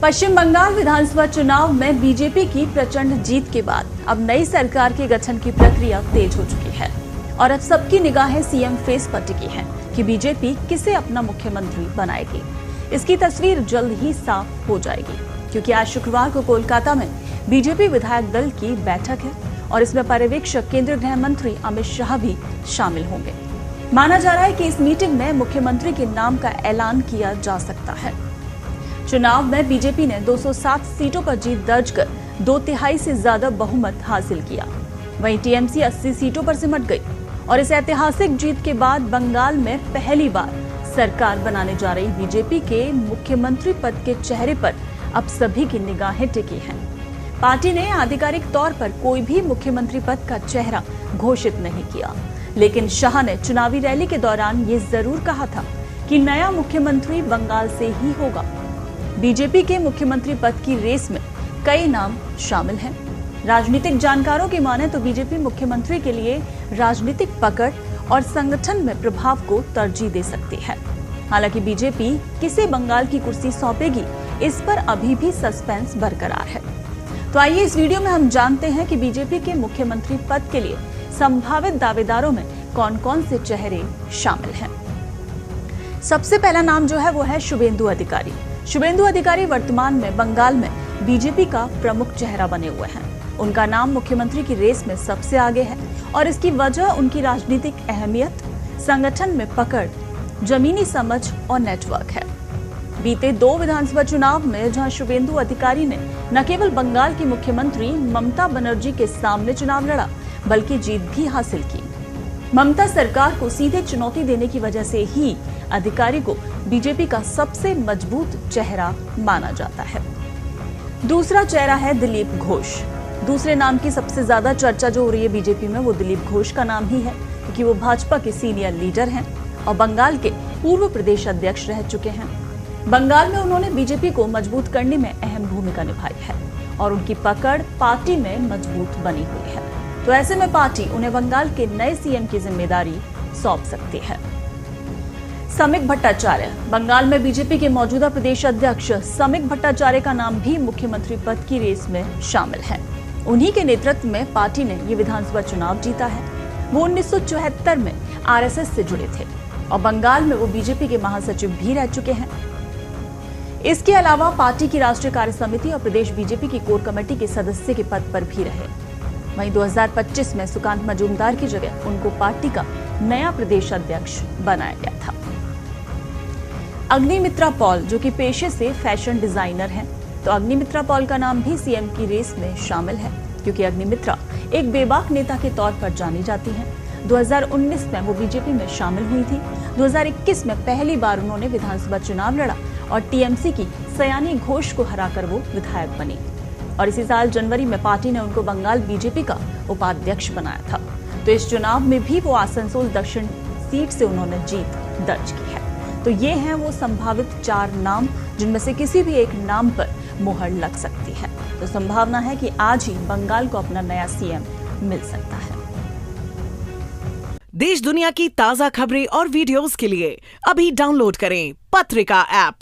पश्चिम बंगाल विधानसभा चुनाव में बीजेपी की प्रचंड जीत के बाद अब नई सरकार के गठन की प्रक्रिया तेज हो चुकी है और अब सबकी निगाहें सीएम फेस पर टिकी हैं कि बीजेपी किसे अपना मुख्यमंत्री बनाएगी। इसकी तस्वीर जल्द ही साफ हो जाएगी, क्योंकि आज शुक्रवार को कोलकाता में बीजेपी विधायक दल की बैठक है और इसमें पर्यवेक्षक केंद्रीय गृह मंत्री अमित शाह भी शामिल होंगे। माना जा रहा है कि इस मीटिंग में मुख्यमंत्री के नाम का ऐलान किया जा सकता है। चुनाव में बीजेपी ने 207 सीटों पर जीत दर्ज कर 2/3 से ज्यादा बहुमत हासिल किया। वहीं टीएमसी 80 सीटों पर सिमट गई और इस ऐतिहासिक जीत के बाद बंगाल में पहली बार सरकार बनाने जा रही बीजेपी के मुख्यमंत्री पद के चेहरे पर अब सभी की निगाहें टिकी हैं। पार्टी ने आधिकारिक तौर पर कोई भी मुख्यमंत्री पद का चेहरा घोषित नहीं किया, लेकिन शाह ने चुनावी रैली के दौरान ये जरूर कहा था कि नया मुख्यमंत्री बंगाल से ही होगा। बीजेपी के मुख्यमंत्री पद की रेस में कई नाम शामिल हैं। राजनीतिक जानकारों की माने तो बीजेपी मुख्यमंत्री के लिए राजनीतिक पकड़ और संगठन में प्रभाव को तरजीह दे सकती है। हालांकि बीजेपी किसे बंगाल की कुर्सी सौंपेगी, इस पर अभी भी सस्पेंस बरकरार है। तो आइए इस वीडियो में हम जानते हैं कि बीजेपी के मुख्यमंत्री पद के लिए संभावित दावेदारों में कौन कौन से चेहरे शामिल हैं। सबसे पहला नाम जो है वो है शुभेंदु अधिकारी। शुभेंदु अधिकारी वर्तमान में बंगाल में बीजेपी का प्रमुख चेहरा बने हुए हैं। उनका नाम मुख्यमंत्री की रेस में सबसे आगे है और इसकी वजह उनकी राजनीतिक अहमियत, संगठन में पकड़, जमीनी समझ और नेटवर्क है। बीते 2 विधानसभा चुनाव में जहां शुभेंदु अधिकारी ने न केवल बंगाल की मुख्यमंत्री ममता बनर्जी के सामने चुनाव लड़ा, बल्कि जीत भी हासिल की। ममता सरकार को सीधे चुनौती देने की वजह से ही अधिकारी को बीजेपी का सबसे मजबूत चेहरा माना जाता है। दूसरा चेहरा है दिलीप घोष। दूसरे नाम की सबसे ज्यादा चर्चा जो हो रही है बीजेपी में वो दिलीप घोष का नाम ही है, क्योंकि वो भाजपा के सीनियर लीडर हैं और बंगाल के पूर्व प्रदेश अध्यक्ष रह चुके हैं। बंगाल में उन्होंने बीजेपी को मजबूत करने में अहम भूमिका निभाई है और उनकी पकड़ पार्टी में मजबूत बनी हुई है। तो ऐसे में पार्टी उन्हें बंगाल के नए सीएम की जिम्मेदारी सौंप सकती है। समिक भट्टाचार्य। बंगाल में बीजेपी के मौजूदा प्रदेश अध्यक्ष समिक भट्टाचार्य का नाम भी मुख्यमंत्री पद की रेस में शामिल है। उन्हीं के नेतृत्व में पार्टी ने ये विधानसभा चुनाव जीता है। वो 1974 में आरएसएस से जुड़े थे और बंगाल में वो बीजेपी के महासचिव भी रह चुके हैं। इसके अलावा पार्टी की राष्ट्रीय कार्य समिति और प्रदेश बीजेपी की कोर कमेटी के सदस्य के पद पर भी रहे। वहीं 2025 में सुकांत मजूमदार की जगह उनको पार्टी का नया प्रदेश अध्यक्ष बनाया गया था। अग्निमित्रा पॉल, जो कि पेशे से फैशन डिजाइनर हैं, तो अग्निमित्रा पॉल का नाम भी सीएम की रेस में शामिल है, क्योंकि अग्निमित्रा एक बेबाक नेता के तौर पर जानी जाती हैं। 2019 में वो बीजेपी में शामिल हुई थी। 2021 में पहली बार उन्होंने विधानसभा चुनाव लड़ा और टीएमसी की सयानी घोष को हराकर वो विधायक बनी और इसी साल जनवरी में पार्टी ने उनको बंगाल बीजेपी का उपाध्यक्ष बनाया था। तो इस चुनाव में भी वो आसनसोल दक्षिण सीट से उन्होंने जीत दर्ज की है। तो ये हैं वो संभावित 4 नाम, जिनमें से किसी भी एक नाम पर मुहर लग सकती है। तो संभावना है कि आज ही बंगाल को अपना नया सीएम मिल सकता है। देश दुनिया की ताजा खबरें और वीडियोस के लिए अभी डाउनलोड करें पत्रिका ऐप।